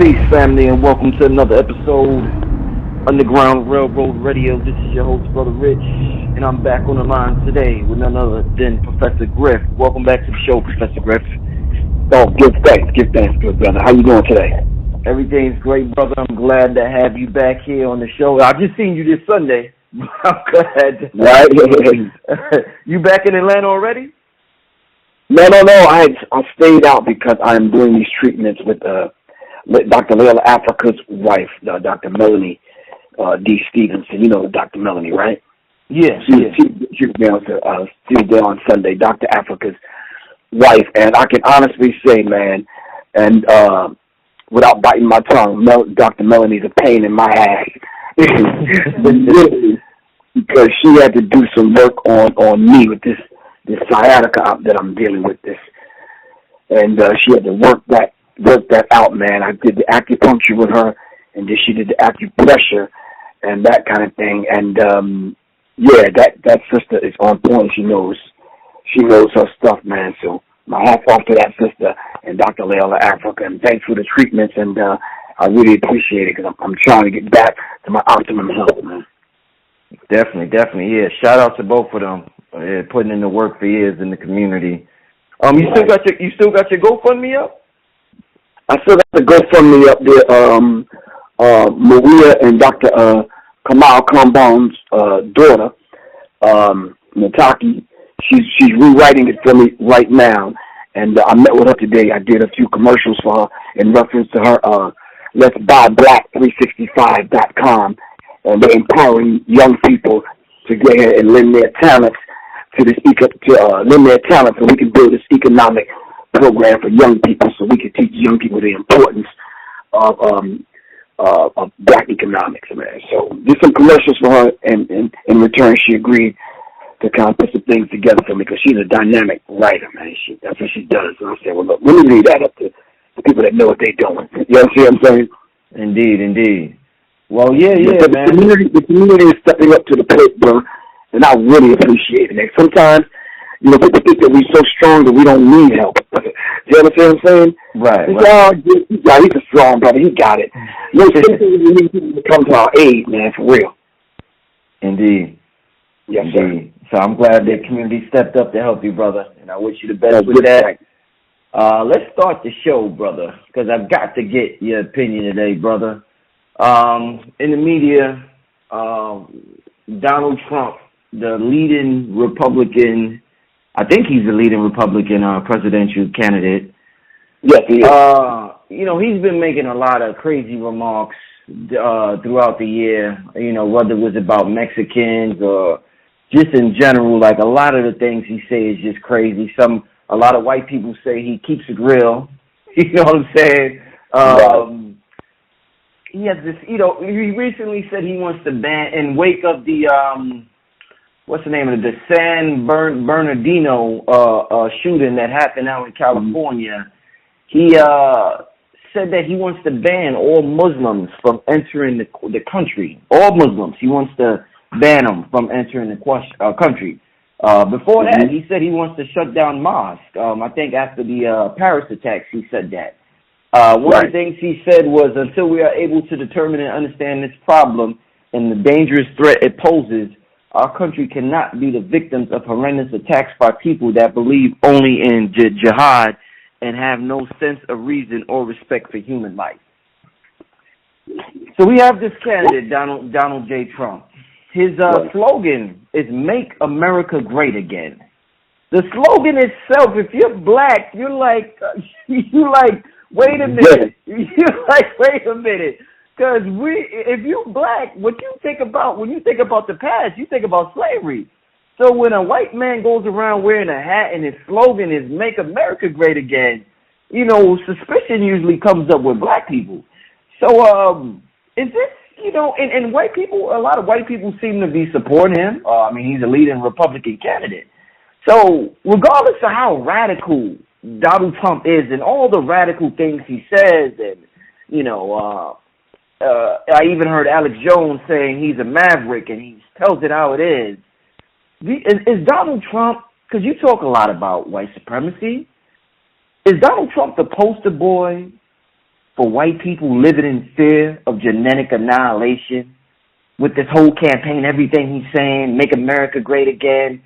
Peace, family, and welcome to another episode Underground Railroad Radio. This is your host, Brother Rich, and I'm back on the line today with none other than Professor Griff. Welcome back to the show, Professor Griff. Oh, give thanks, good brother. How you doing today? Everything's great, brother. I'm glad to have you back here on the show. I just seen you this Sunday. I'm glad. Right? You back in Atlanta already? No. I stayed out because I'm doing these treatments with Dr. Layla Africa's wife, Dr. Melanie D. Stevenson. You know Dr. Melanie, right? Yes. She was there on Sunday, Dr. Africa's wife, and I can honestly say, man, and without biting my tongue, Dr. Melanie's a pain in my ass. Because she had to do some work on me with this sciatica that I'm dealing with and she had to work that out, man. I did the acupuncture with her, and then she did the acupressure and that kind of thing. And that sister is on point. She knows her stuff, man. So my hat off to that sister and Dr. Layla Africa, and thanks for the treatments. And I really appreciate it because I'm trying to get back to my optimum health, man. Definitely, yeah. Shout out to both of them, putting in the work for years in the community. You still got your GoFundMe up? I still got the GoFundMe up there. Maria and Dr. Kamal Kambaum's daughter, Nataki, she's rewriting it for me right now, and I met with her today. I did a few commercials for her in reference to her Let's Buy Black365.com. And they're empowering young people to go ahead and lend their talents so we can build this economic program for young people, so we can teach young people the importance of black economics, man. So did some commercials for her, and in return she agreed to kind of put some things together for me because she's a dynamic writer, man. That's what she does. So I said, well, look, let me leave that up to the people that know what they're doing. You see what I'm saying? Indeed. Well, yeah, man. The community is stepping up to the plate, bro, and I really appreciate it. And sometimes, people think that we're so strong that we don't need help. You understand what I'm saying? Right. He's a strong brother. He got it. No, we need people to come to our aid, man, for real. Indeed. Yes, Indeed. Sir. So I'm glad the community stepped up to help you, brother, and I wish you the best with that. Let's start the show, brother, because I've got to get your opinion today, brother. In the media, Donald Trump, the leading Republican, I think he's the leading Republican presidential candidate. Yes, he is. He's been making a lot of crazy remarks throughout the year, whether it was about Mexicans or just in general. Like, a lot of the things he says is just crazy. A lot of white people say he keeps it real. You know what I'm saying? Right. He has this, he recently said he wants to ban and wake up the, what's the name of it, the San Bernardino shooting that happened out in California. He said that he wants to ban all Muslims from entering the country. All Muslims. He wants to ban them from entering the country. Before that, he said he wants to shut down mosques. I think after the Paris attacks, he said that. One of the things he said was, until we are able to determine and understand this problem and the dangerous threat it poses, our country cannot be the victims of horrendous attacks by people that believe only in jihad and have no sense of reason or respect for human life. So we have this candidate, Donald J. Trump. His slogan is "Make America Great Again." The slogan itself, if you're black, you're like, wait a minute. You're like, wait a minute. Because if you're black, what you think about when you think about the past, you think about slavery. So when a white man goes around wearing a hat and his slogan is "Make America Great Again," suspicion usually comes up with black people. So is this, and white people, a lot of white people seem to be supporting him. He's a leading Republican candidate. So regardless of how radical Donald Trump is and all the radical things he says, and I even heard Alex Jones saying he's a maverick and he tells it how it is. Is Donald Trump, because you talk a lot about white supremacy, is Donald Trump the poster boy for white people living in fear of genetic annihilation with this whole campaign, everything he's saying, make America great again.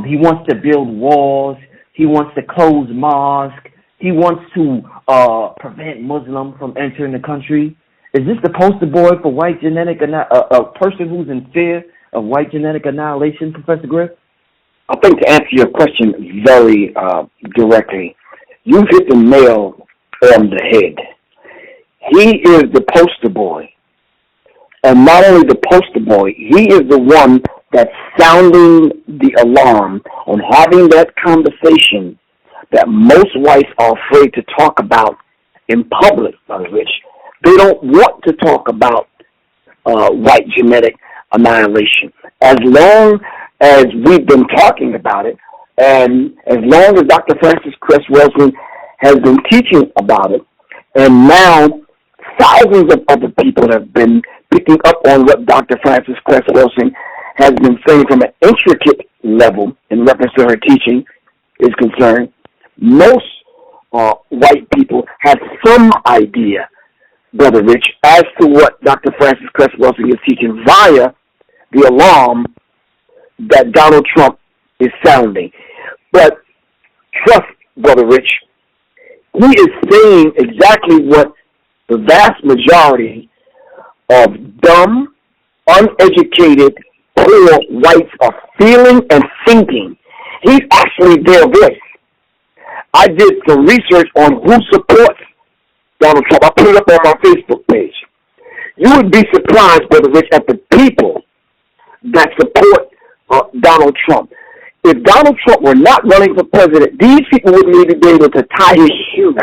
He wants to build walls. He wants to close mosques. He wants to prevent Muslims from entering the country. Is this the poster boy for white genetic a person who's in fear of white genetic annihilation, Professor Griff? I think to answer your question very directly, you've hit the nail on the head. He is the poster boy. And not only the poster boy, he is the one that's sounding the alarm and having that conversation that most whites are afraid to talk about in public, Brother Rich. They don't want to talk about white genetic annihilation. As long as we've been talking about it, and as long as Dr. Francis Cress Welsing has been teaching about it, and now thousands of other people have been picking up on what Dr. Francis Cress Welsing has been saying from an intricate level in reference to her teaching is concerned, most white people have some idea, Brother Rich, as to what Dr. Francis Cress Welsing is teaching via the alarm that Donald Trump is sounding. But trust, Brother Rich, he is saying exactly what the vast majority of dumb, uneducated, poor whites are feeling and thinking. He's actually their voice. I did some research on who supports Donald Trump. I put it up on my Facebook page. You would be surprised, Brother Rich, at the people that support Donald Trump. If Donald Trump were not running for president, these people wouldn't even be able to tie his shoes.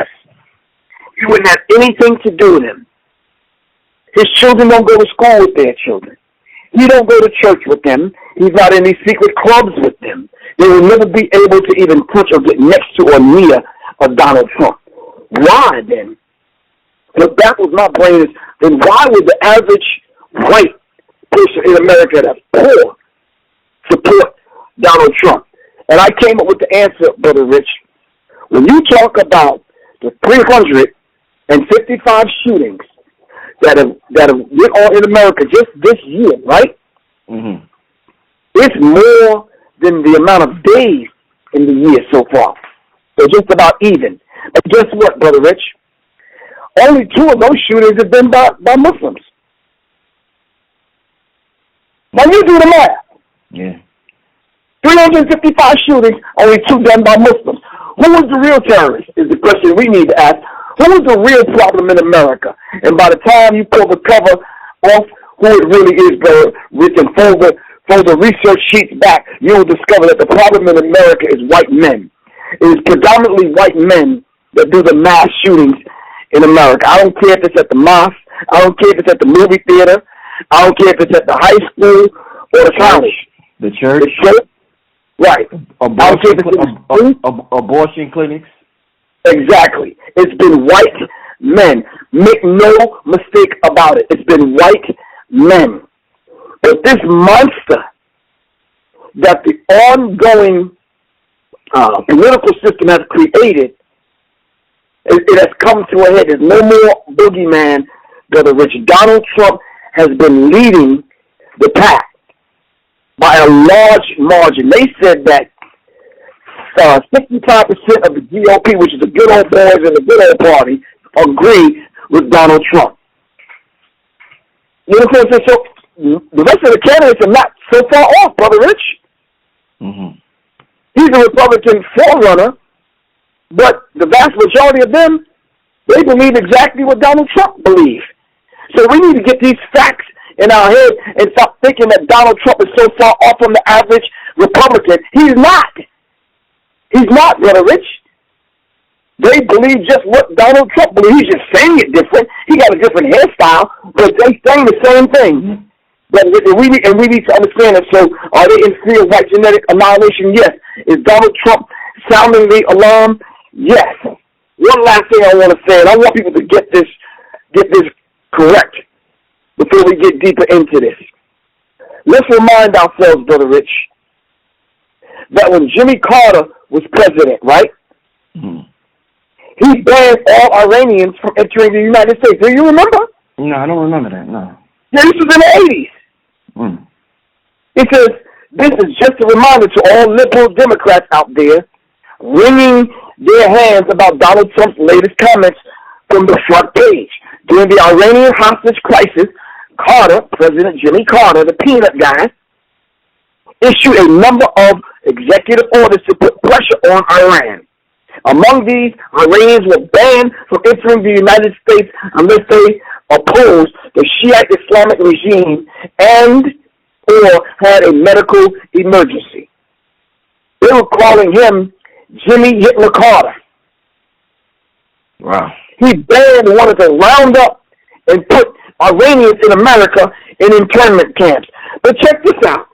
You wouldn't have anything to do with him. His children don't go to school with their children. He don't go to church with them. He's not in these secret clubs with them. They will never be able to even touch or get next to or near Donald Trump. Why then? What baffles my brain is, then why would the average white person in America that's poor support Donald Trump? And I came up with the answer, Brother Rich. When you talk about the 355 shootings that have went on in America just this year, right? Mm-hmm. It's more than the amount of days in the year so far. They're just about even. And guess what, Brother Rich? Only 2 of those shootings have been by Muslims. Now you do the math. Yeah. 355 shootings, only 2 done by Muslims. Who was the real terrorist is the question we need to ask. Who is the real problem in America? And by the time you pull the cover off who it really is, Brother Rich, and fold the research sheets back, you will discover that the problem in America is white men. It is predominantly white men that do the mass shootings in America. I don't care if it's at the mosque. I don't care if it's at the movie theater. I don't care if it's at the high school or the college. The church. The church. Right. Abortion clinics. Exactly. It's been white men. Make no mistake about it. It's been white men. But this monster that the ongoing political system has created, it has come to a head. There's no more boogeyman, Brother Rich. Donald Trump has been leading the pack by a large margin. They said that 65% of the GOP, which is the good old boys and the good old party, agree with Donald Trump. You know what I'm saying? So the rest of the candidates are not so far off, Brother Rich. Mm-hmm. He's a Republican forerunner, but the vast majority of them, they believe exactly what Donald Trump believes. So we need to get these facts in our head and stop thinking that Donald Trump is so far off from the average Republican. He's not. He's not, Brother Rich. They believe just what Donald Trump believes. He's just saying it different. He got a different hairstyle, but they saying the same thing. But we need to understand it. So are they in fear of white genetic annihilation? Yes. Is Donald Trump sounding the alarm? Yes. One last thing I want to say, and I want people to get this correct before we get deeper into this. Let's remind ourselves, Brother Rich, that when Jimmy Carter was president, right? Mm-hmm. he banned all Iranians from entering the United States. Do you remember? No, I don't remember that, no. Yeah, this was in the 80s. It says, this is just a reminder to all liberal Democrats out there wringing their hands about Donald Trump's latest comments from the front page. During the Iranian hostage crisis, President Jimmy Carter, the peanut guy, issued a number of executive orders to put pressure on Iran. Among these, Iranians were banned from entering the United States unless they opposed the Shiite Islamic regime and or had a medical emergency. They were calling him Jimmy Hitler Carter. Wow. He wanted to round up and put Iranians in America in internment camps. But check this out.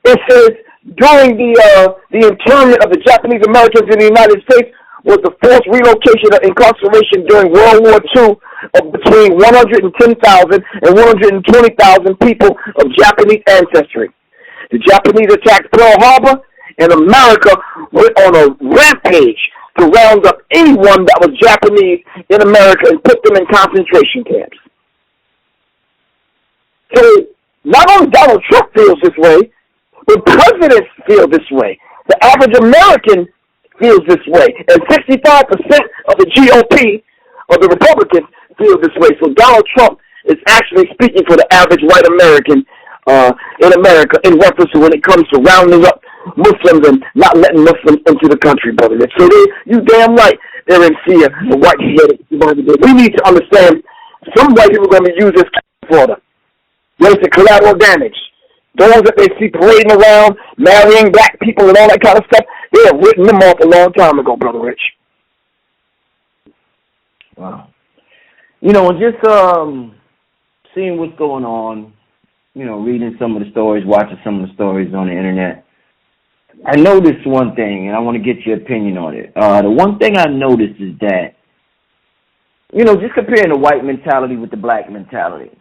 It says during the internment of the Japanese Americans in the United States was the forced relocation of incarceration during World War II of between 110,000 and 120,000 people of Japanese ancestry. The Japanese attacked Pearl Harbor, and America went on a rampage to round up anyone that was Japanese in America and put them in concentration camps. So not only Donald Trump feels this way, but presidents feel this way. The average American feels this way. And 65% of the GOP, or the Republicans, feel this way. So Donald Trump is actually speaking for the average white American in America in reference to when it comes to rounding up Muslims and not letting Muslims into the country, brother. So you damn right they're in fear of what he did. We need to understand some white people are going to use this for them. What is the collateral damage? Those that they see parading around, marrying black people and all that kind of stuff, they have written them off a long time ago, Brother Rich. Wow. You know, just seeing what's going on, you know, reading some of the stories, watching some of the stories on the internet, I noticed one thing, and I want to get your opinion on it. The one thing I noticed is that, you know, just comparing the white mentality with the black mentality.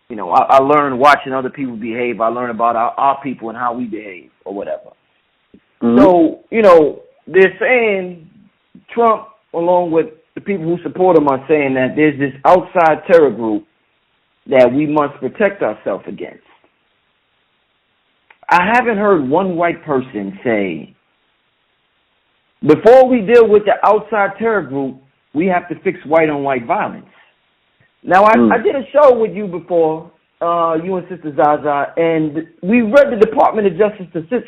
You know, I learned watching other people behave. I learned about our people and how we behave or whatever. Mm-hmm. So, you know, they're saying Trump, along with the people who support him, are saying that there's this outside terror group that we must protect ourselves against. I haven't heard one white person say, before we deal with the outside terror group, we have to fix white-on-white violence. Now, I did a show with you before, you and Sister Zaza, and we read the Department of Justice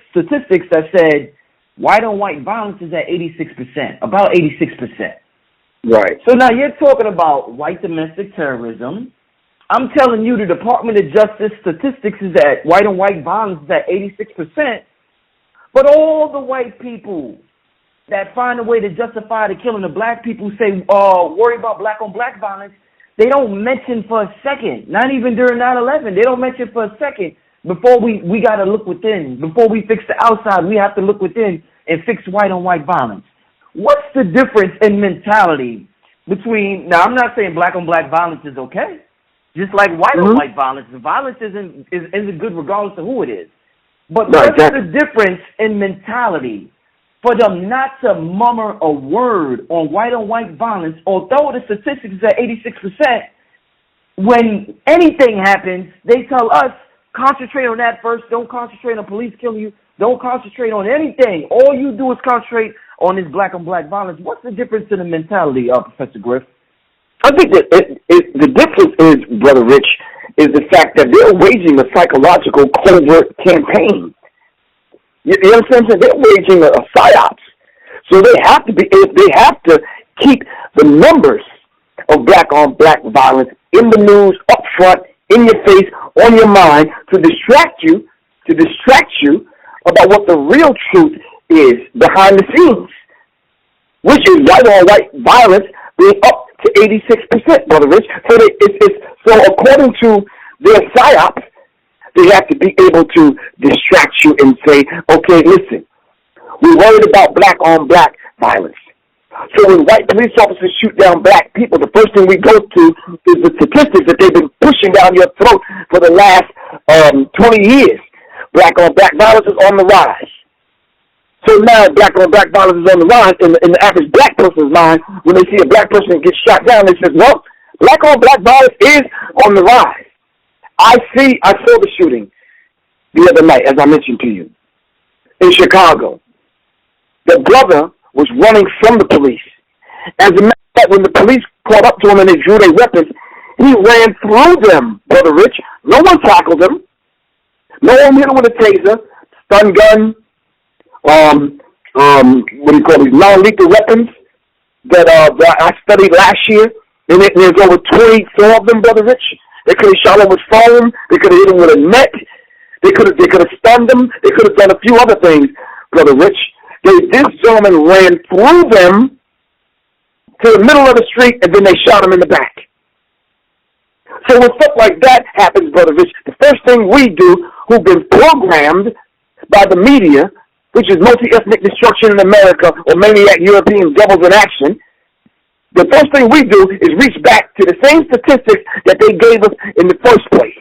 statistics that said white-on-white violence is at 86%, about 86%. Right. So now you're talking about white domestic terrorism. I'm telling you the Department of Justice statistics is that white-on-white violence is at 86%, but all the white people that find a way to justify the killing of black people say, worry about black-on-black violence, they don't mention for a second, not even during 9/11, they don't mention for a second. Before we got to look within. Before we fix the outside, we have to look within and fix white-on-white violence. What's the difference in mentality between, now I'm not saying black-on-black violence is okay, just like white-on-white violence. The violence isn't good regardless of who it is. But what's the difference in mentality for them not to murmur a word on white-on-white violence, although the statistics is at 86%, when anything happens, they tell us, concentrate on that first, don't concentrate on police killing you, don't concentrate on anything. All you do is concentrate on this black-on-black violence. What's the difference in the mentality, Professor Griff? I think that the difference is, Brother Rich, is the fact that they're waging a psychological covert campaign. You know what I'm saying? They're waging a psyops. So they have to keep the numbers of black-on-black violence in the news, up front, in your face, on your mind, to distract you about what the real truth is behind the scenes, which is white-on-white violence being up to 86%, Brother Rich. So according to their psyops, they have to be able to distract you and say, okay, listen, we're worried about black-on-black violence. So when white police officers shoot down black people, the first thing we go to is the statistics that they've been pushing down your throat for the last 20 years. Black-on-black violence is on the rise. So so now black-on-black violence is on the rise in the average black person's mind. When they see a black person get shot down, they say, well, black-on-black violence is on the rise. I saw the shooting the other night, as I mentioned to you, in Chicago. The brother was running from the police. As a matter of fact, when the police caught up to him and they drew their weapons, he ran through them, Brother Rich. No one tackled him. No one hit him with a taser, stun gun, what do you call these, non-lethal weapons that I studied last year. And there's over 24 of them, Brother Rich. They could have shot him with foam. They could have hit him with a net. They could have stunned him. They could have done a few other things, Brother Rich. This gentleman ran through them to the middle of the street, and then they shot him in the back. So when stuff like that happens, Brother Rich, the first thing we do, who've been programmed by the media, which is multi-ethnic destruction in America or maniac European devils in action, the first thing we do is reach back to the same statistics that they gave us in the first place.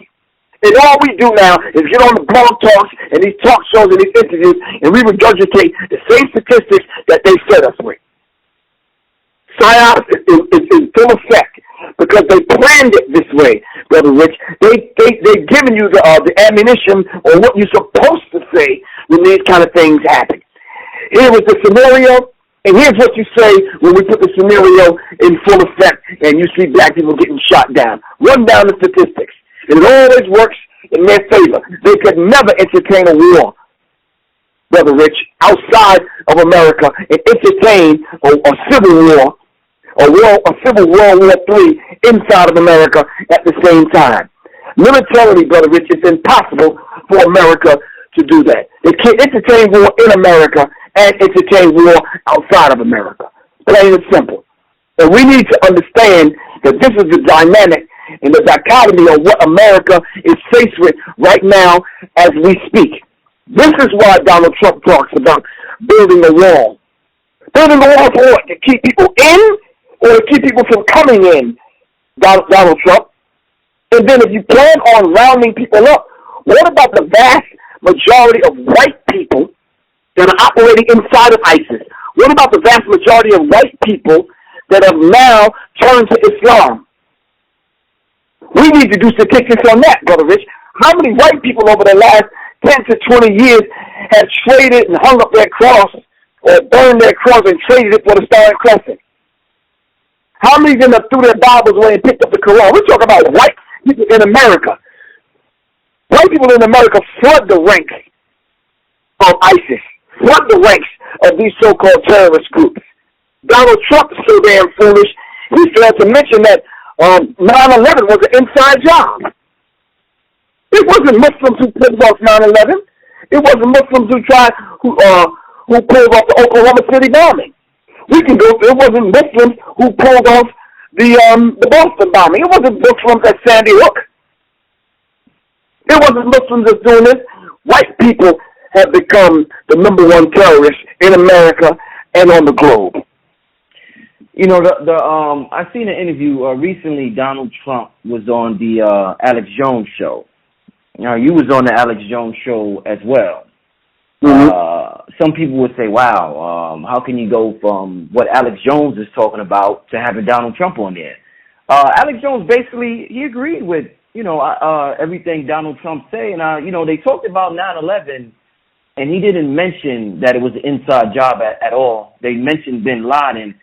And all we do now is get on the blog talks and these talk shows and these interviews, and we regurgitate the same statistics that they fed us with. PSYOPs is in full effect because they planned it this way, Brother Rich. They've given you the ammunition or what you're supposed to say when these kind of things happen. Here was the scenario, and here's what you say when we put the scenario in full effect and you see black people getting shot down. Run down the statistics. And it always works in their favor. They could never entertain a war, Brother Rich, outside of America and entertain a civil war, a civil World War III inside of America at the same time. Militarily, Brother Rich, it's impossible for America to do that. They can't entertain war in America and entertain war outside of America. Plain and simple. And we need to understand that this is the dynamic and the dichotomy of what America is faced with right now as we speak. This is why Donald Trump talks about building a wall. Building a wall for what? To keep people in or to keep people from coming in, Donald Trump? And then if you plan on rounding people up, what about the vast majority of white people that are operating inside of ISIS? What about the vast majority of white people that have now turned to Islam? We need to do statistics on that, Brother Rich. How many white people over the last 10 to 20 years have traded and hung up their cross or burned their cross and traded it for the Star and Crescent? How many of them have threw their Bibles away and picked up the Quran? We're talking about white people in America. White people in America flood the ranks of ISIS, flood the ranks of these so-called terrorist groups. Donald Trump is so damn foolish, he failed to mention that 9/11 was an inside job. It wasn't Muslims who pulled off 9/11. It wasn't Muslims who pulled off the Oklahoma City bombing. It wasn't Muslims who pulled off the Boston bombing. It wasn't Muslims at Sandy Hook. It wasn't Muslims that's doing this. White people have become the number one terrorists in America and on the globe. You know, I seen an interview recently. Donald Trump was on the Alex Jones show. Now, you was on the Alex Jones show as well. Mm-hmm. Some people would say, wow, how can you go from what Alex Jones is talking about to having Donald Trump on there? Alex Jones basically, he agreed with, everything Donald Trump say. And, they talked about 9/11, and he didn't mention that it was an inside job at all. They mentioned bin Laden.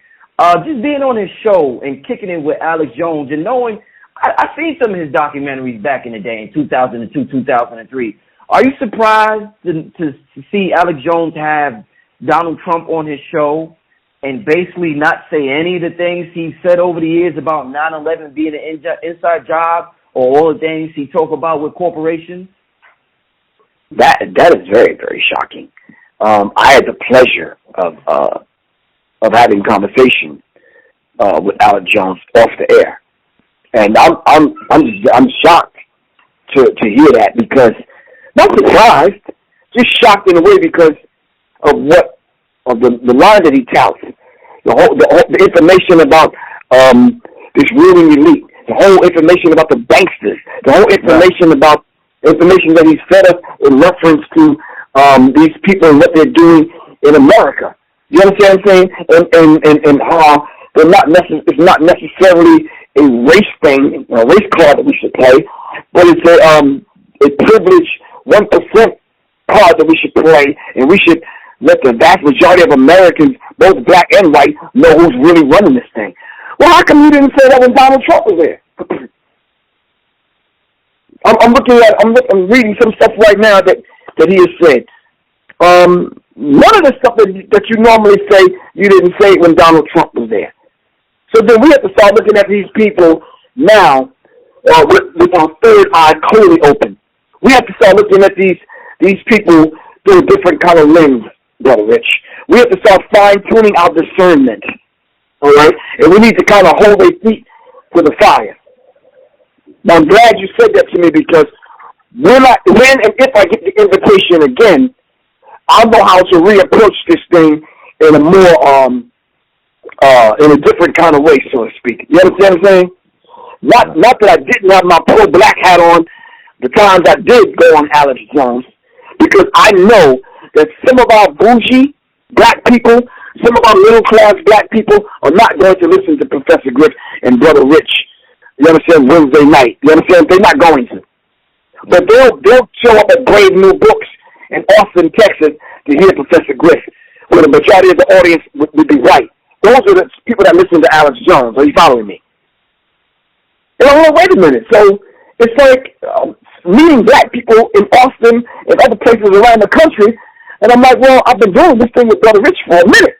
Just being on his show and kicking it with Alex Jones and knowing, I seen some of his documentaries back in the day in 2002, 2003. Are you surprised to see Alex Jones have Donald Trump on his show and basically not say any of the things he's said over the years about 9/11 being an inside job or all the things he talk about with corporations? That is very, very shocking. I had the pleasure of having conversation with Alex Jones off the air, and I'm shocked to hear that, because not surprised, just shocked in a way because of the line that he touts, the information about this ruling elite, the whole information about the banksters, the whole information about information that he's fed us in reference to these people and what they're doing in America. You understand what I'm saying? And how it's not necessarily a race thing, a race card that we should play, but it's a privileged 1% card that we should play, and we should let the vast majority of Americans, both black and white, know who's really running this thing. Well, how come you didn't say that when Donald Trump was there? I'm reading some stuff right now that he has said. None of the stuff that you normally say, you didn't say when Donald Trump was there. So then we have to start looking at these people now with our third eye clearly open. We have to start looking at these people through a different kind of lens, Brother Rich. We have to start fine-tuning our discernment, all right? And we need to kind of hold their feet to the fire. Now, I'm glad you said that to me, because when and if I get the invitation again, I'll know how to reapproach this thing in a more, in a different kind of way, so to speak. You understand what I'm saying? Not that I didn't have my pro-black hat on the times I did go on Alex Jones, because I know that some of our bougie black people, some of our middle-class black people are not going to listen to Professor Griff and Brother Rich. You understand? Wednesday night. You understand? They're not going to. But they'll show up at Brave New Books in Austin, Texas, to hear Professor Griff, where the majority of the audience would be white. Those are the people that listen to Alex Jones. Are you following me? And I'm like, wait a minute. So it's like meeting black people in Austin and other places around the country, and I'm like, well, I've been doing this thing with Brother Rich for a minute.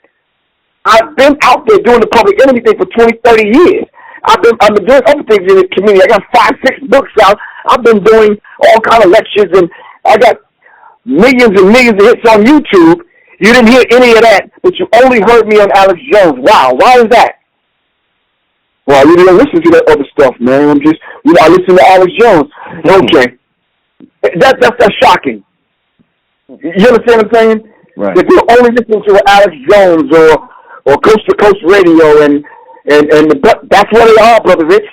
I've been out there doing the public enemy thing for 20, 30 years. I've been doing other things in the community. I got 5, 6 books out. I've been doing all kind of lectures, and I got millions and millions of hits on YouTube. You didn't hear any of that, but you only heard me on Alex Jones. Wow, why is that? Well, you didn't listen to that other stuff, man. I listen to Alex Jones. Okay. That's shocking. You understand what I'm saying? Right. If you're only listening to Alex Jones or Coast to Coast Radio and that's what they are, Brother Rich.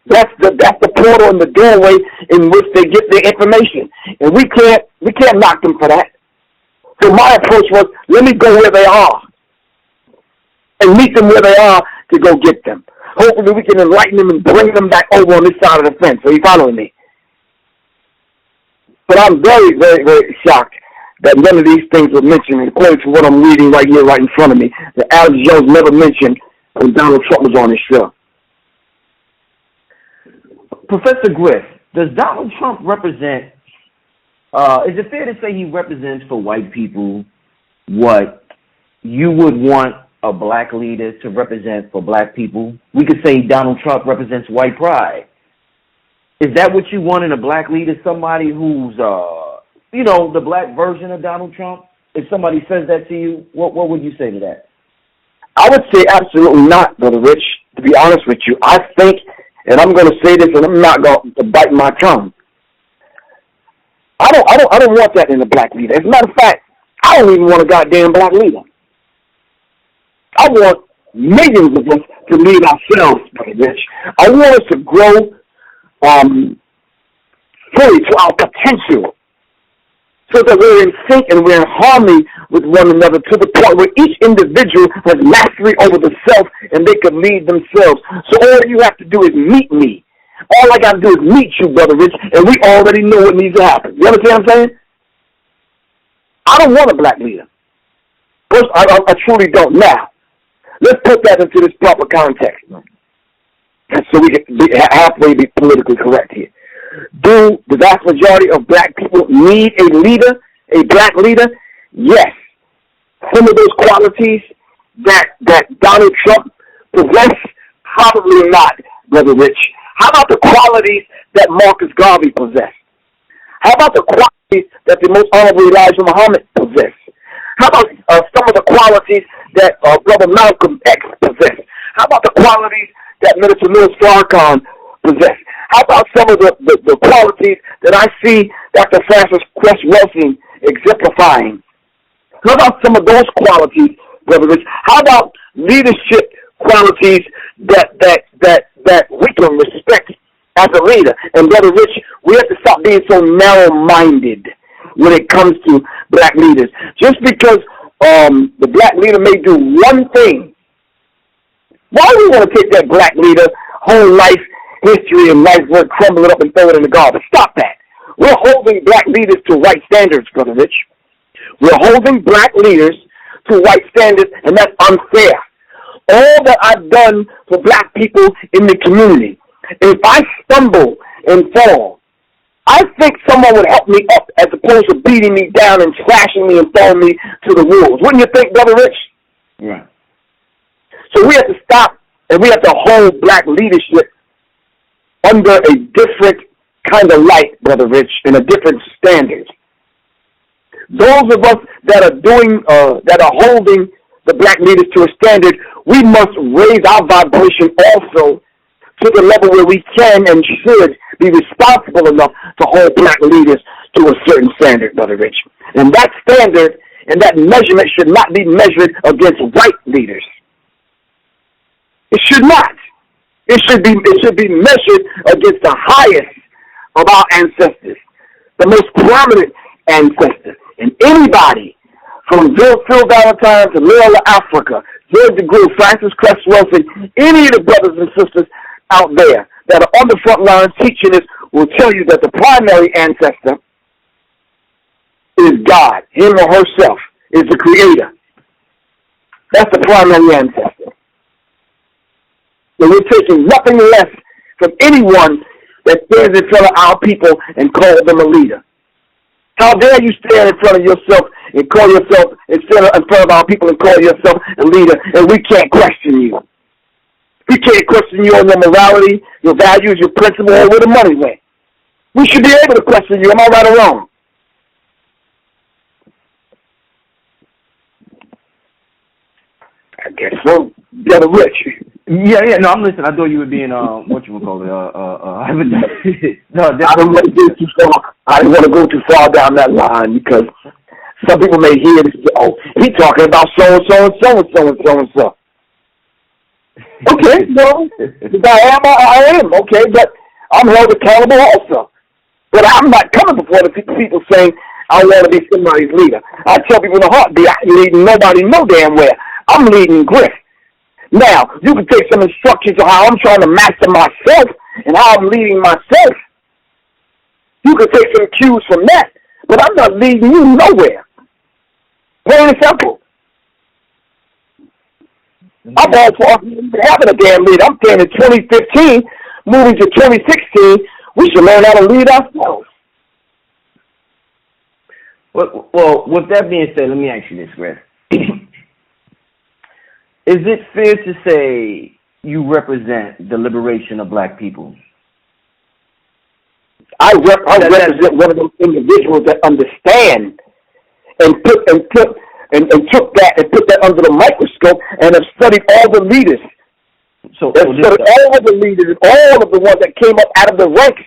That's the portal and the doorway in which they get their information. And we can't knock them for that. So my approach was, let me go where they are and meet them where they are to go get them. Hopefully we can enlighten them and bring them back over on this side of the fence. Are you following me? But I'm very, very, very shocked that none of these things were mentioned, according to what I'm reading right here, right in front of me, that Alex Jones never mentioned when Donald Trump was on his show. Professor Griff, does Donald Trump represent, is it fair to say he represents for white people what you would want a black leader to represent for black people? We could say Donald Trump represents white pride. Is that what you want in a black leader? Somebody who's, the black version of Donald Trump? If somebody says that to you, what would you say to that? I would say absolutely not, Brother Rich. To be honest with you, I think, and I'm going to say this, and I'm not going to bite my tongue. I don't want that in a black leader. As a matter of fact, I don't even want a goddamn black leader. I want millions of us to lead ourselves, Brother Rich. I want us to grow fully to our potential, so that we're in sync and we're in harmony with one another to the point where each individual has mastery over the self and they can lead themselves. So all you have to do is meet me. All I got to do is meet you, Brother Rich, and we already know what needs to happen. You understand what I'm saying? I don't want a black leader. First, I truly don't. Now, let's put that into this proper context, so we can halfway be politically correct here. Do the vast majority of black people need a leader, a black leader? Yes. Some of those qualities that Donald Trump possesses, probably not, Brother Rich. How about the qualities that Marcus Garvey possessed? How about the qualities that the most honorable Elijah Muhammad possessed? How about some of the qualities that Brother Malcolm X possessed? How about the qualities that Minister Louis Farrakhan possessed? How about some of the qualities that I see Dr. Francis Cress Welsing exemplifying? How about some of those qualities, Brother Rich? How about leadership qualities that we can respect as a leader? And Brother Rich, we have to stop being so narrow-minded when it comes to black leaders. Just because the black leader may do one thing. Why do we want to take that black leader whole life history and life work, crumble it up and throw it in the garbage? Stop that. We're holding black leaders to right standards, Brother Rich. We're holding black leaders to white standards, and that's unfair. All that I've done for black people in the community, if I stumble and fall, I think someone would help me up as opposed to beating me down and slashing me and throwing me to the wolves. Wouldn't you think, Brother Rich? Right. So we have to stop, and we have to hold black leadership under a different kind of light, Brother Rich, and a different standard. Those of us that are holding the black leaders to a standard, we must raise our vibration also to the level where we can and should be responsible enough to hold black leaders to a certain standard, Brother Rich. And that standard and that measurement should not be measured against white leaders. It should not. It should be measured against the highest of our ancestors, the most prominent ancestors. And anybody from Phil Valentine to Little Africa, George Griff, Francis Cress Wilson, any of the brothers and sisters out there that are on the front lines teaching this will tell you that the primary ancestor is God. Him or herself is the creator. That's the primary ancestor. And we're taking nothing less from anyone that stands in front of our people and calls them a leader. How dare you stand in front of yourself and call yourself, and stand in front of our people and call yourself a leader, and we can't question you. We can't question you on your morality, your values, your principles, or where the money went. We should be able to question you. Am I right or wrong? I guess so. Brother Rich. Yeah. No, I'm listening. I thought you were being what you would call it. No, I don't want to go too far. I don't want to go too far down that line because some people may hear this. Oh, he's talking about so and so and so and so and so and so. Okay, no, if I am. Okay, but I'm held accountable also. But I'm not coming before the people saying I want to be somebody's leader. I tell people in the heartbeat, I ain't leading nobody no damn where. I'm leading Griff. Now, you can take some instructions on how I'm trying to master myself and how I'm leading myself. You can take some cues from that, but I'm not leading you nowhere. Plain and simple. I'm all for having a damn lead. I'm saying in 2015, moving to 2016, we should learn how to lead ourselves. Well, with that being said, let me ask you this, Griff. Is it fair to say you represent the liberation of black people? I represent one of those individuals that understand and took that and put that under the microscope and have studied all the leaders. Studied all of the leaders, all of the ones that came up out of the ranks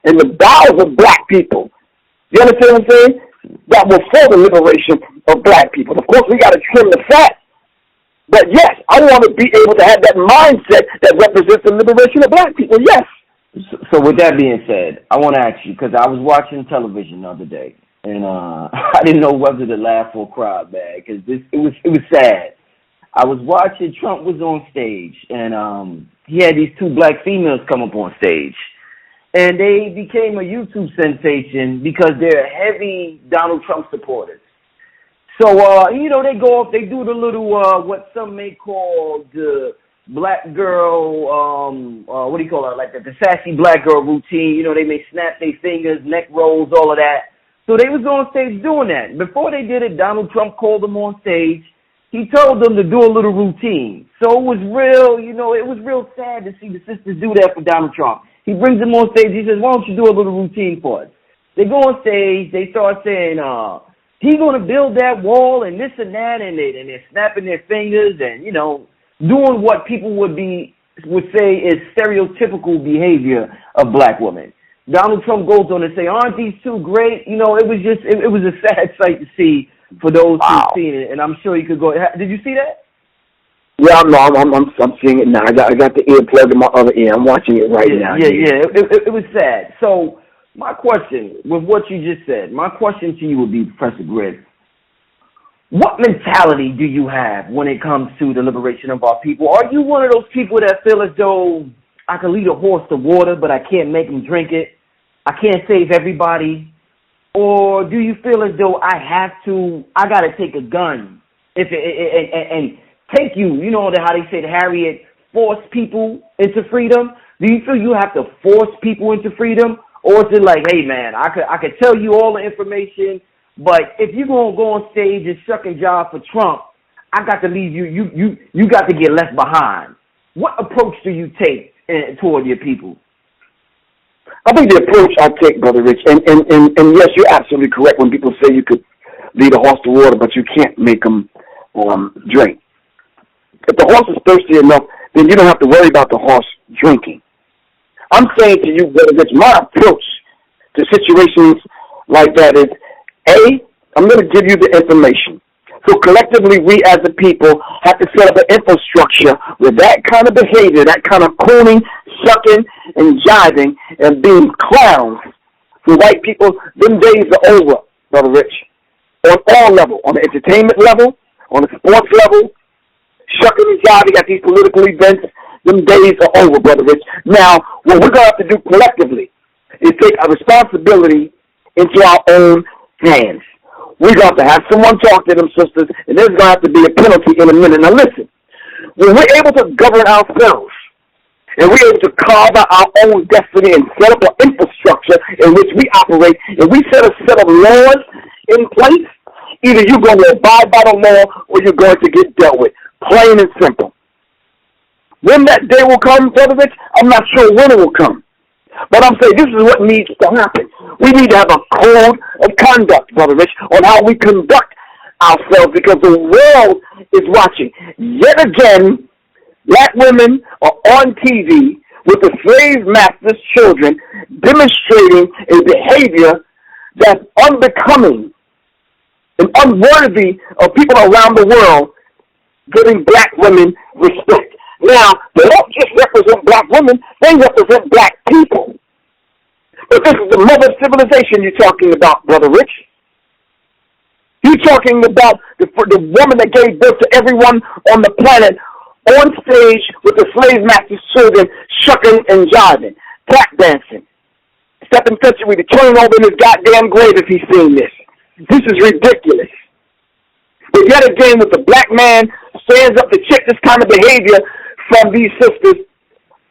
and the bowels of black people. You understand what I'm saying? That was for the liberation of black people. Of course, we got to trim the fat. But yes, I want to be able to have that mindset that represents the liberation of black people. Yes. So with that being said, I want to ask you, because I was watching television the other day, and I didn't know whether to laugh or cry, man, because it was sad. I was watching, Trump was on stage, and he had these two black females come up on stage, and they became a YouTube sensation because they're heavy Donald Trump supporters. So, they go off, they do the little, what some may call the black girl, what do you call it, like the sassy black girl routine. They may snap their fingers, neck rolls, all of that. So they was on stage doing that. Before they did it, Donald Trump called them on stage. He told them to do a little routine. So it was real, it was real sad to see the sisters do that for Donald Trump. He brings them on stage. He says, why don't you do a little routine for us? They go on stage. They start saying, he's going to build that wall and this and that, and they're snapping their fingers and, doing what people would say is stereotypical behavior of black women. Donald Trump goes on to say, aren't these two great? It was a sad sight to see for those who've seen it, and I'm sure you could go. Did you see that? Yeah, no, I'm seeing it now. I got the ear plugged in my other ear. I'm watching it right now. Yeah. It was sad. So my question, with what you just said, my question to you would be, Professor Griff, what mentality do you have when it comes to the liberation of our people? Are you one of those people that feel as though I can lead a horse to water, but I can't make him drink it? I can't save everybody? Or do you feel as though I got to take a gun and take you know how they say Harriet forced people into freedom? Do you feel you have to force people into freedom? Or is it like, hey, man, I could tell you all the information, but if you're going to go on stage and shuck and jive for Trump, I got to leave you. You got to get left behind. What approach do you take toward your people? I think the approach I take, Brother Rich, and yes, you're absolutely correct when people say you could lead a horse to water, but you can't make them drink. If the horse is thirsty enough, then you don't have to worry about the horse drinking. I'm saying to you, Brother Rich, my approach to situations like that is, A, I'm going to give you the information. So collectively, we as a people have to set up an infrastructure with that kind of behavior, that kind of cooning, sucking, and jiving, and being clowns for white people. Them days are over, Brother Rich. On all levels, on the entertainment level, on the sports level, shucking and jiving at these political events, them days are over, Brother Rich. Now, what we're going to have to do collectively is take our responsibility into our own hands. We're going to have someone talk to them, sisters, and there's going to have to be a penalty in a minute. Now, listen, when we're able to govern ourselves and we're able to carve out our own destiny and set up an infrastructure in which we operate, and we set a set of laws in place, either you're going to abide by the law or you're going to get dealt with. Plain and simple. When that day will come, Brother Rich, I'm not sure when it will come. But I'm saying this is what needs to happen. We need to have a code of conduct, Brother Rich, on how we conduct ourselves, because the world is watching. Yet again, black women are on TV with the slave masters' children demonstrating a behavior that's unbecoming and unworthy of people around the world giving black women respect. Now, they don't just represent black women, they represent black people. But this is the mother of civilization you're talking about, Brother Rich. You're talking about the woman that gave birth to everyone on the planet on stage with the slave master's children shucking and jiving, tap dancing. Stephen Fetcher would be turning over in his goddamn grave if he's seen this. This is ridiculous. But yet again, with the black man stands up to check this kind of behavior from these sisters,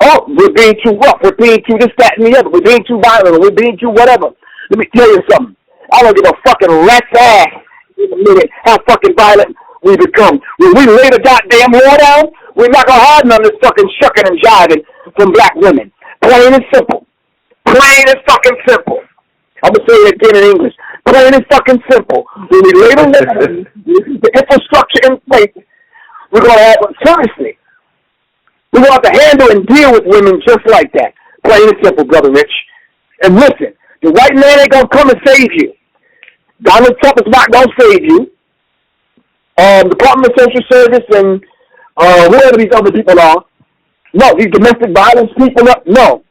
oh, we're being too rough, we're being too this, that, and the other, we're being too violent, we're being too whatever. Let me tell you something. I don't give a fucking rat's ass in a minute how fucking violent we become. When we lay the goddamn law down, we're not going to harden on this fucking shucking and jiving from black women. Plain and simple. Plain and fucking simple. I'm going to say it again in English. Plain and fucking simple. When we lay the infrastructure in place, we're going to have, seriously, we're going to have to handle and deal with women just like that. Plain and simple, Brother Rich. And listen, the white man ain't going to come and save you. Donald Trump is not going to save you. Department of Social Service and whoever these other people are. No, these domestic violence people, no.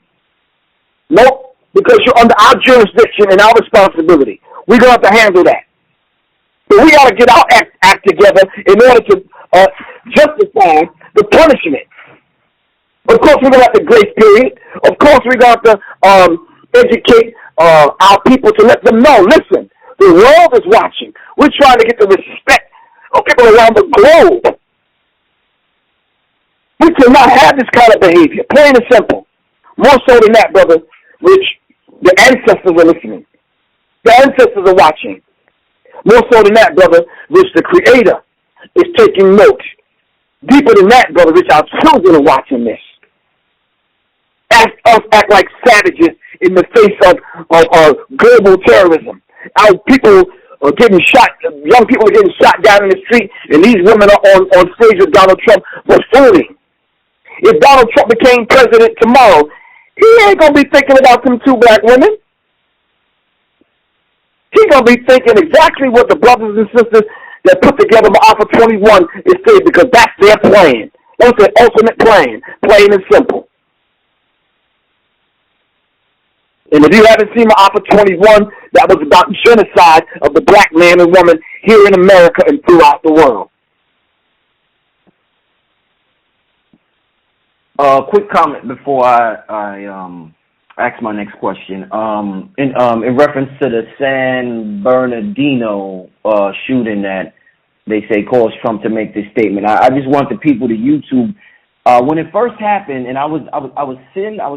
Nope, because you're under our jurisdiction and our responsibility. We're going to have to handle that. But we got to get our act together in order to justify the punishment. Of course, we're going to have the grace period. Of course, we're going to have to educate our people to let them know, listen, the world is watching. We're trying to get the respect of people around the globe. We cannot have this kind of behavior, plain and simple. More so than that, Brother Rich, the ancestors are listening. The ancestors are watching. More so than that, Brother Rich, the Creator is taking note. Deeper than that, Brother Rich, our children are watching this. Act like savages in the face of global terrorism. Our people are getting shot. Young people are getting shot down in the street, and these women are on stage with Donald Trump buffooning. If Donald Trump became president tomorrow, he ain't going to be thinking about them two black women. He's going to be thinking exactly what the brothers and sisters that put together Alpha 21 is saying, because that's their plan. That's their ultimate plan, plain and simple. And if you haven't seen Alpha 21, that was about genocide of the black man and woman here in America and throughout the world. Quick comment before I ask my next question. In reference to the San Bernardino shooting that they say caused Trump to make this statement, I just want the people to YouTube. When it first happened, and I was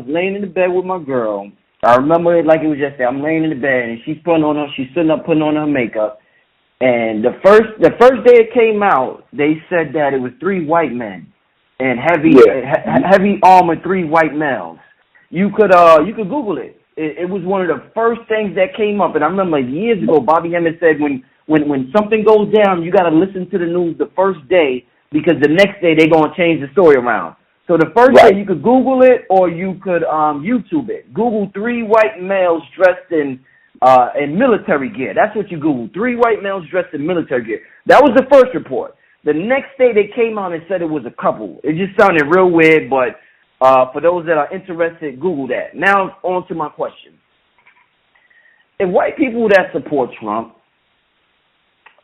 laying in the bed with my girl. I remember it like it was yesterday. I'm laying in the bed, and she's sitting up putting on her makeup. And the first day it came out, they said that it was 3 white men and heavy armored 3 white males. You could Google it. It was one of the first things that came up. And I remember years ago, Bobby Hemmett said when something goes down, you got to listen to the news the first day because the next day they're going to change the story around. So the first day you could Google it or you could YouTube it. Google 3 white males dressed in military gear. That's what you Google. 3 white males dressed in military gear. That was the first report. The next day they came out and said it was a couple. It just sounded real weird, but for those that are interested, Google that. Now on to my question. If white people that support Trump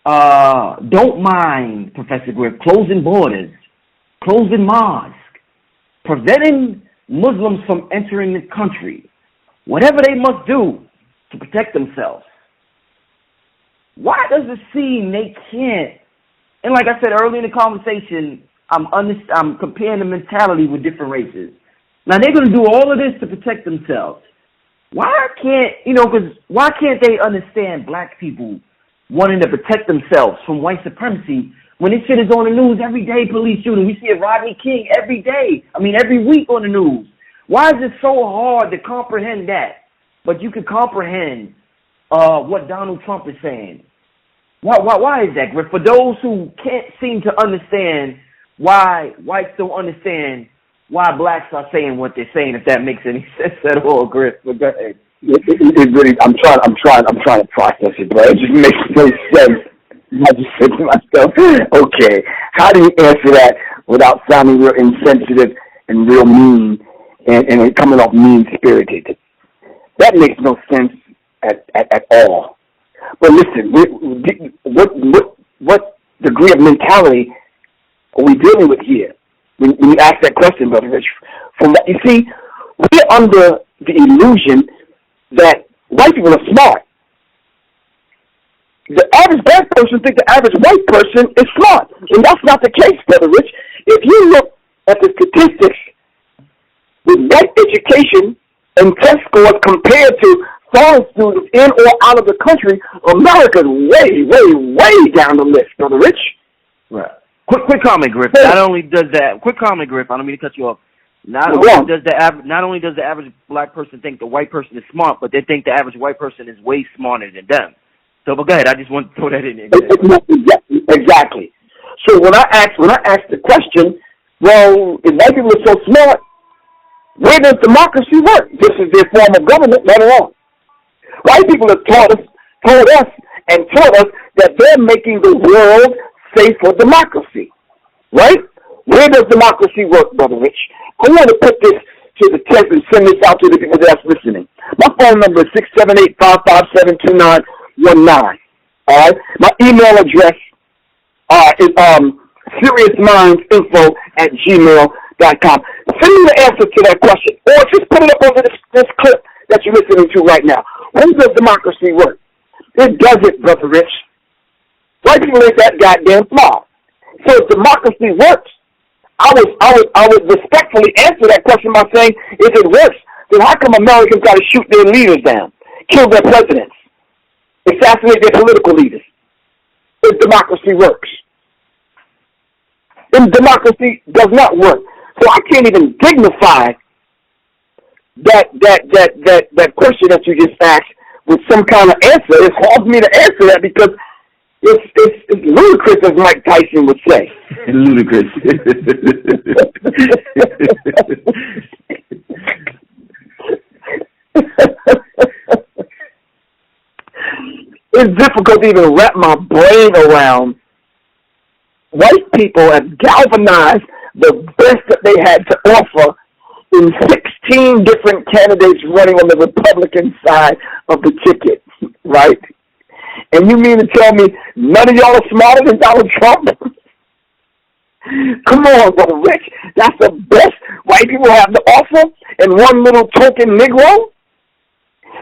don't mind, Professor Griff, closing borders, closing mosques, preventing Muslims from entering the country, whatever they must do to protect themselves, why does it seem they can't? And like I said earlier in the conversation, I'm comparing the mentality with different races. Now they're going to do all of this to protect themselves. Why can't they understand black people wanting to protect themselves from white supremacy when this shit is on the news every day, police shooting? We see a Rodney King every day. Every week on the news. Why is it so hard to comprehend that? But you can comprehend what Donald Trump is saying. Why is that, Griff? For those who can't seem to understand why whites don't understand why blacks are saying what they're saying, if that makes any sense at all, Griff. But go ahead. It really, I'm trying to process it, but it just makes no sense. I just said to myself, okay, how do you answer that without sounding real insensitive and real mean and coming off mean-spirited? That makes no sense at all. But listen, what degree of mentality are we dealing with here? When you ask that question, Brother Rich, from what you see, we're under the illusion that white people are smart. The average black person thinks the average white person is smart, and that's not the case, Brother Rich. If you look at the statistics with white education and test scores compared to foreign students in or out of the country, America's way, way, way down the list, Brother Rich. Right. Quick comment, Griff. Not only does that, quick comment, Griff. I don't mean to cut you off. Not only does the average black person think the white person is smart, but they think the average white person is way smarter than them. So, but go ahead. I just want to throw that in there. Exactly. So when I ask the question, well, if white people are so smart, where does democracy work? This is their form of government, later on. White people have told us that they're making the world safe for democracy, right? Where does democracy work, Brother Rich? I want to put this to the test and send this out to the people that's listening. My phone number is 678-557-2919. All right? My email address is seriousminds.info@gmail.com. Send me the answer to that question, or just put it up on this clip that you're listening to right now. When does democracy work? It doesn't, Brother Rich. White people ain't that goddamn smart. So if democracy works, I would respectfully answer that question by saying, if it works, then how come Americans got to shoot their leaders down, kill their presidents, assassinate their political leaders? If democracy works, then democracy does not work. So I can't even dignify that question that you just asked with some kind of answer. It's hard for me to answer that because it's ludicrous, as Mike Tyson would say. Ludicrous. It's difficult to even wrap my brain around. White people have galvanized the best that they had to offer in 16 different candidates running on the Republican side of the ticket. right? And you mean to tell me none of y'all are smarter than Donald Trump? Come on, brother Rich. That's the best white people have to offer, and one little token Negro,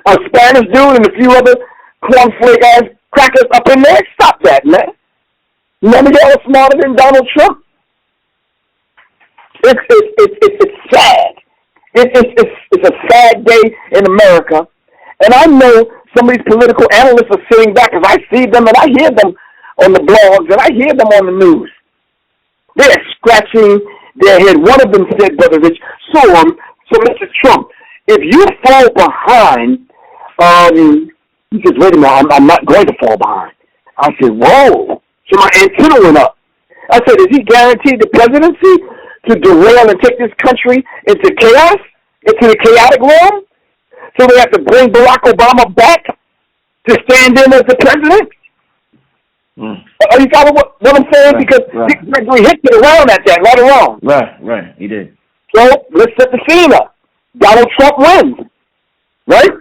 a Spanish dude, and a few other cornflake ass crackers up in there. Stop that, man. None of y'all are smarter than Donald Trump. It's sad. It's a sad day in America, and I know some of these political analysts are sitting back, because I see them and I hear them on the blogs and I hear them on the news. They're scratching their head. One of them said, Brother Rich, so Mr. Trump, if you fall behind, he says, wait a minute, I'm not going to fall behind. I said, whoa. So my antenna went up. I said, is he guaranteed the presidency to derail and take this country into chaos, into the chaotic realm? So they have to bring Barack Obama back to stand in as the president? Are you following what I'm saying? Right, because right. we hit it around at that, right or wrong. Right, he did. So let's set the scene up. Donald Trump wins, right?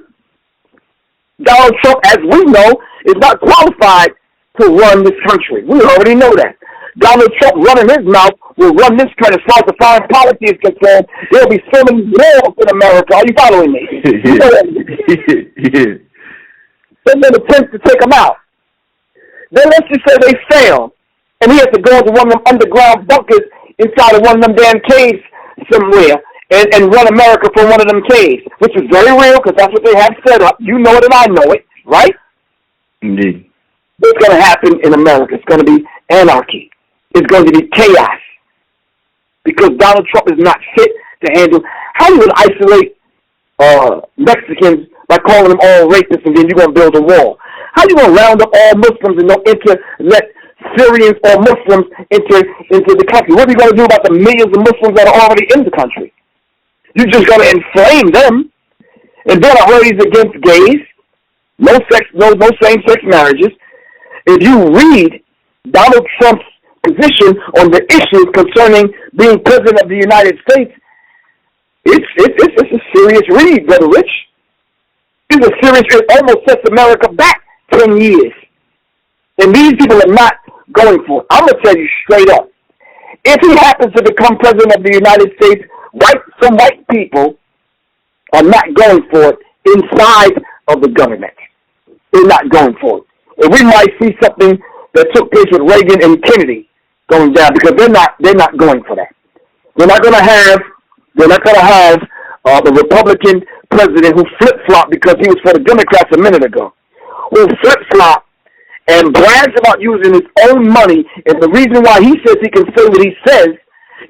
Donald Trump, as we know, is not qualified to run this country. We already know that. Donald Trump running his mouth will run this country as far as the foreign policy is concerned. There'll be so many wars in America. Are you following me? Yeah. Then an attempt to take him out. Then let's just say they fail, and he has to go into one of them underground bunkers inside of one of them damn caves somewhere and run America from one of them caves, which is very real because that's what they have set up. You know it and I know it, right? Indeed. What's going to happen in America? It's going to be anarchy. It's going to be chaos because Donald Trump is not fit to handle. How are you going to isolate Mexicans by calling them all rapists and then you're going to build a wall? How are you going to round up all Muslims and don't let Syrians or Muslims into the country? What are you going to do about the millions of Muslims that are already in the country? You're just going to inflame them. And then I heard he's against gays, no same-sex marriages. If you read Donald Trump's position on the issues concerning being president of the United States, it's a serious read, Brother Rich. It's a serious read. It almost sets America back 10 years. And these people are not going for it. I'm going to tell you straight up. If he happens to become president of the United States, some white people are not going for it inside of the government. They're not going for it. And we might see something that took place with Reagan and Kennedy going down because they're not going for that. They're not going to have the Republican president who flip-flopped because he was for the Democrats a minute ago, who flip-flopped and brags about using his own money. And the reason why he says he can say what he says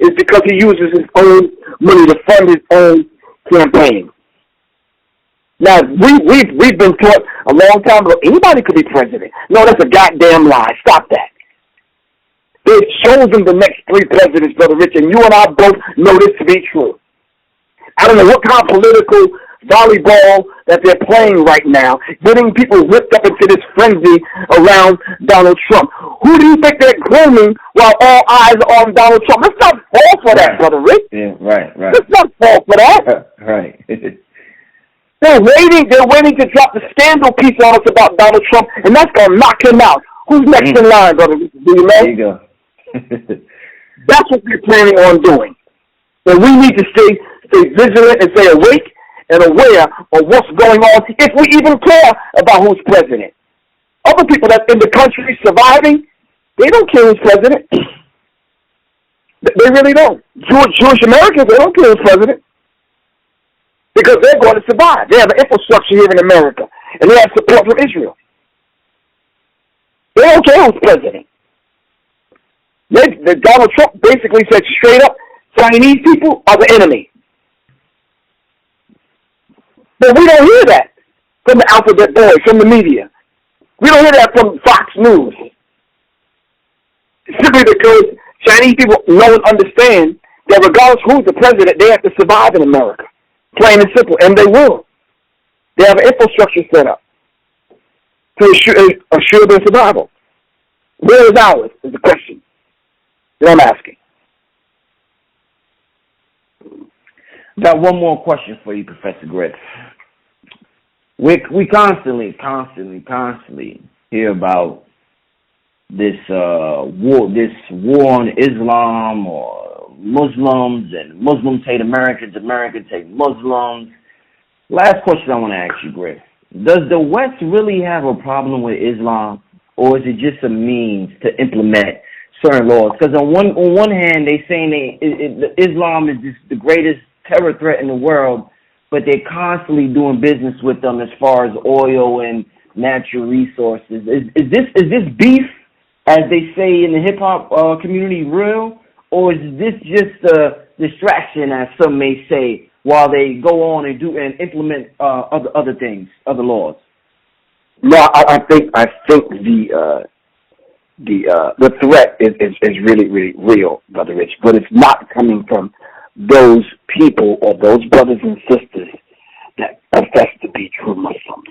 is because he uses his own money to fund his own campaign. Now, we've been taught a long time ago, anybody could be president. No, that's a goddamn lie. Stop that. They've chosen the next 3 presidents, Brother Rich, and you and I both know this to be true. I don't know what kind of political volleyball that they're playing right now, getting people whipped up into this frenzy around Donald Trump. Who do you think they're grooming while all eyes are on Donald Trump? Let's not fall for that, Brother Rich. Yeah, right. Let's not fall for that. Right. They're waiting to drop the scandal piece on us about Donald Trump, and that's going to knock him out. Who's next in line, Brother Rich? Do you know? There you go. That's what they're planning on doing. And we need to stay vigilant and stay awake and aware of what's going on, if we even care about who's president. Other people that's in the country surviving, they don't care who's president. They really don't. Jewish Americans, they don't care who's president. Because they're going to survive. They have an infrastructure here in America. And they have support from Israel. They don't care who's president. Donald Trump basically said straight up, Chinese people are the enemy. But we don't hear that from the alphabet boys, from the media. We don't hear that from Fox News. Simply because Chinese people know and understand that regardless who's the president, they have to survive in America. Plain and simple. And they will. They have an infrastructure set up to assure their survival. Where is ours, is the question that I'm asking. Got one more question for you, Professor Griff. we constantly hear about this war on Islam or Muslims, and Muslims hate Americans, Americans hate Muslims. Last question I want to ask you, Griff. Does the West really have a problem with Islam, or is it just a means to implement certain laws? Because on one hand, they're saying Islam is just the greatest terror threat in the world, but they're constantly doing business with them as far as oil and natural resources. Is this beef, as they say in the hip hop community, real, or is this just a distraction, as some may say, while they go on and do and implement other things, other laws? No, I think the threat is really, really real, Brother Rich, but it's not coming from those people or those brothers and sisters that profess to be true Muslims.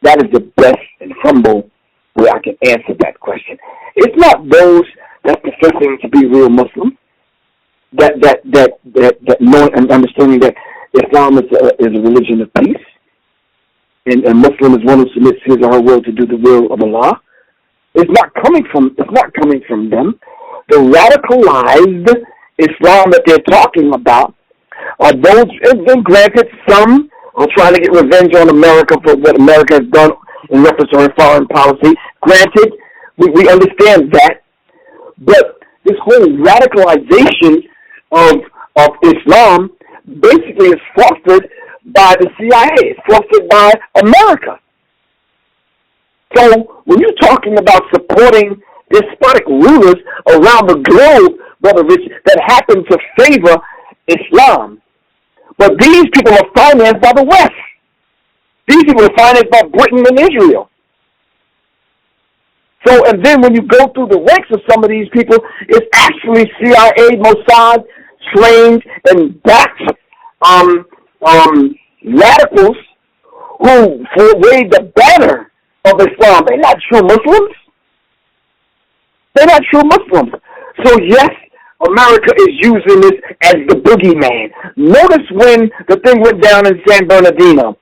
That is the best and humble way I can answer that question. It's not those that professing to be real Muslims that knowing and understanding that Islam is a religion of peace, and Muslim is one who submits his or her will to do the will of Allah. It's not coming from them. The radicalized Islam that they're talking about are those, and granted, some are trying to get revenge on America for what America has done in reference to her foreign policy. Granted, we understand that, but this whole radicalization of Islam basically is fostered by the CIA. It's fostered by America. So when you're talking about supporting despotic rulers around the globe, Brother Rich, that happen to favor Islam, but these people are financed by the West. These people are financed by Britain and Israel. So, and then when you go through the ranks of some of these people, it's actually CIA, Mossad, trained and backed radicals who wave the banner of Islam. They're not true Muslims. They're not true Muslims. So yes, America is using this as the boogeyman. Notice when the thing went down in San Bernardino,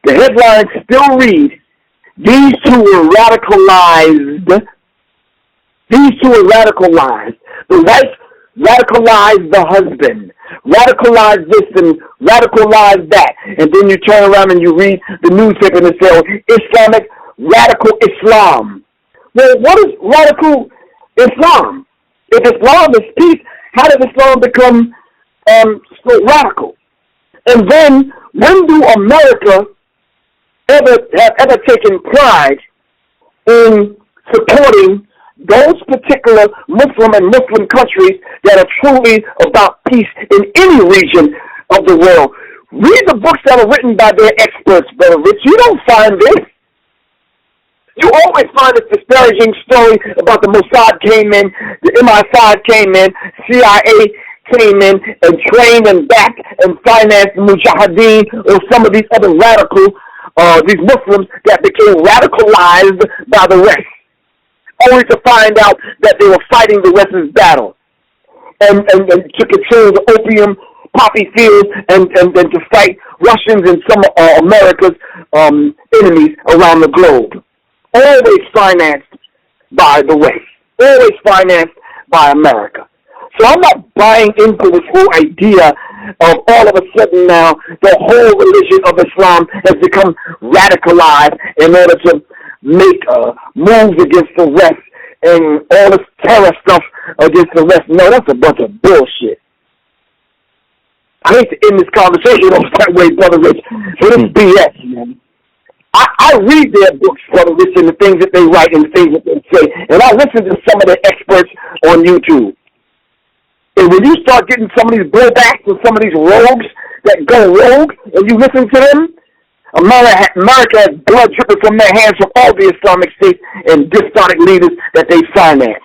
the headlines still read, these two were radicalized. These two were radicalized. The wife radicalized the husband, radicalized this and radicalized that. And then you turn around and you read the newspaper and it says, Islamic radical Islam. Well, what is radical Islam? If Islam is peace, how did Islam become so radical? And then, when do America have ever taken pride in supporting those particular Muslim and Muslim countries that are truly about peace in any region of the world? Read the books that are written by their experts, Brother Rich. You don't find this. You always find this disparaging story about the Mossad came in, the MI5 came in, CIA came in and trained and backed and financed the Mujahideen or some of these other radical, these Muslims that became radicalized by the West, only to find out that they were fighting the West's battle and to control the opium poppy fields and to fight Russians and some of America's enemies around the globe. Always financed by the West. Always financed by America. So I'm not buying into this whole idea of all of a sudden now the whole religion of Islam has become radicalized in order to make moves against the West and all this terror stuff against the West. No, that's a bunch of bullshit. I hate to end this conversation off that way, Brother Rich, but it's BS, man. I read their books, Brother Rich, and the things that they write and the things that they say, and I listen to some of their experts on YouTube. And when you start getting some of these blowbacks and some of these rogues that go rogue, and you listen to them, America has blood dripping from their hands from all the Islamic states and despotic leaders that they financed.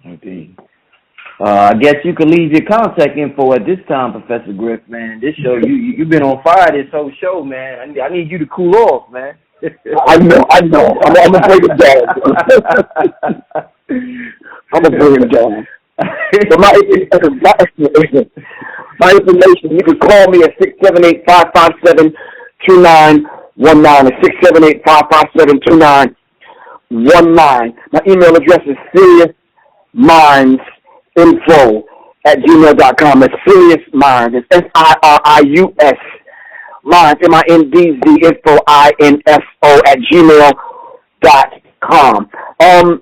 Indeed. I guess you can leave your contact info at this time, Professor Griff, man. This show, you've been on fire this whole show, man. I need you to cool off, man. I know. I'm going to bring it down. I'm going to bring it down. So my information, you can call me at 678-557-2919, at 678-557-2919. My email address is seriousminds.info@gmail.com. That's Serious Minds. It's SIRIUS. Minds, MINDZ, info@gmail.com.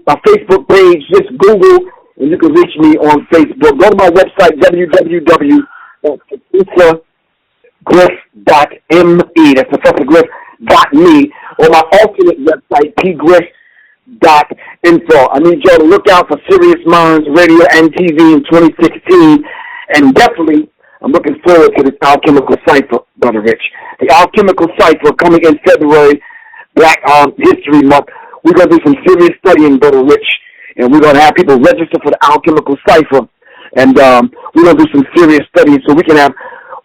My Facebook page, just Google, and you can reach me on Facebook. Go to my website, www.ProfessorGriff.me. That's ProfessorGriff.me. Or my alternate website, pgriff.info. I need y'all to look out for Serious Minds Radio and TV in 2016. And definitely, I'm looking forward to this Alchemical Cipher, Brother Rich. The Alchemical Cipher coming in February, Black History Month. We're going to do some serious studying, Brother Rich, and we're going to have people register for the Alchemical Cipher, and we're going to do some serious studying so we can have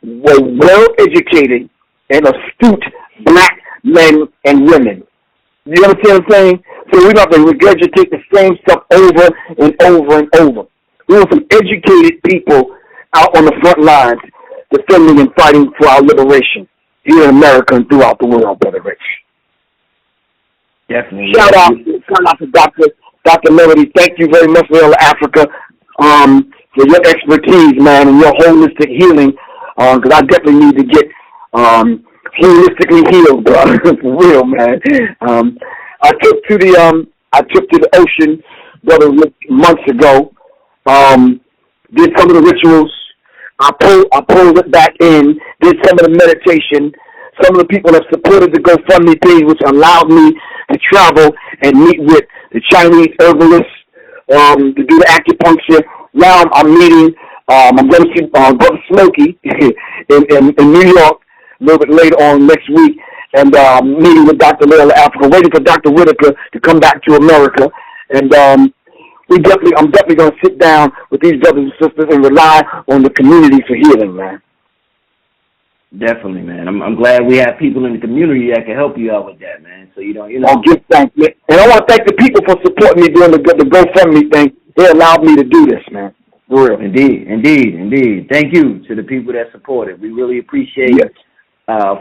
well-educated and astute black men and women. You understand what I'm saying? So we don't have to regurgitate the same stuff over and over and over. We want some educated people out on the front lines defending and fighting for our liberation here in America and throughout the world, Brother Rich. Definitely. Shout out to Dr. Melody. Thank you very much, Real Africa, for your expertise, man, and your holistic healing. Because I definitely need to get holistically healed, bro. For real, man. I took to the ocean, Brother Rick, months ago. Did some of the rituals. I pulled it back in. Did some of the meditation. Some of the people have supported the GoFundMe page, which allowed me to travel and meet with the Chinese herbalists, to do the acupuncture. Now I'm meeting, I'm going to see Brother Smokey in New York a little bit later on next week, and meeting with Dr. Layla Africa, waiting for Dr. Whitaker to come back to America. And I'm definitely going to sit down with these brothers and sisters and rely on the community for healing, man. Definitely, man. I'm glad we have people in the community that can help you out with that, man. So you know. I'll give thanks, man. And I want to thank the people for supporting me during the GoFundMe thing. They allowed me to do this, man. For real. Indeed. Thank you to the people that supported. We really appreciate it.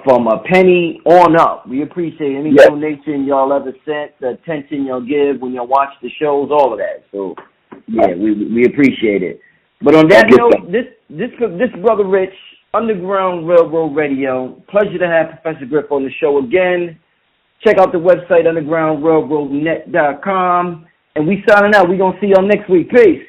From a penny on up. We appreciate any donation y'all ever sent, the attention y'all give when y'all watch the shows, all of that. So, yeah, we appreciate it. But on that note, this Brother Rich, Underground Railroad Radio. Pleasure to have Professor Griff on the show again. Check out the website, undergroundrailroadnet.com. And we signing out. We're going to see y'all next week. Peace.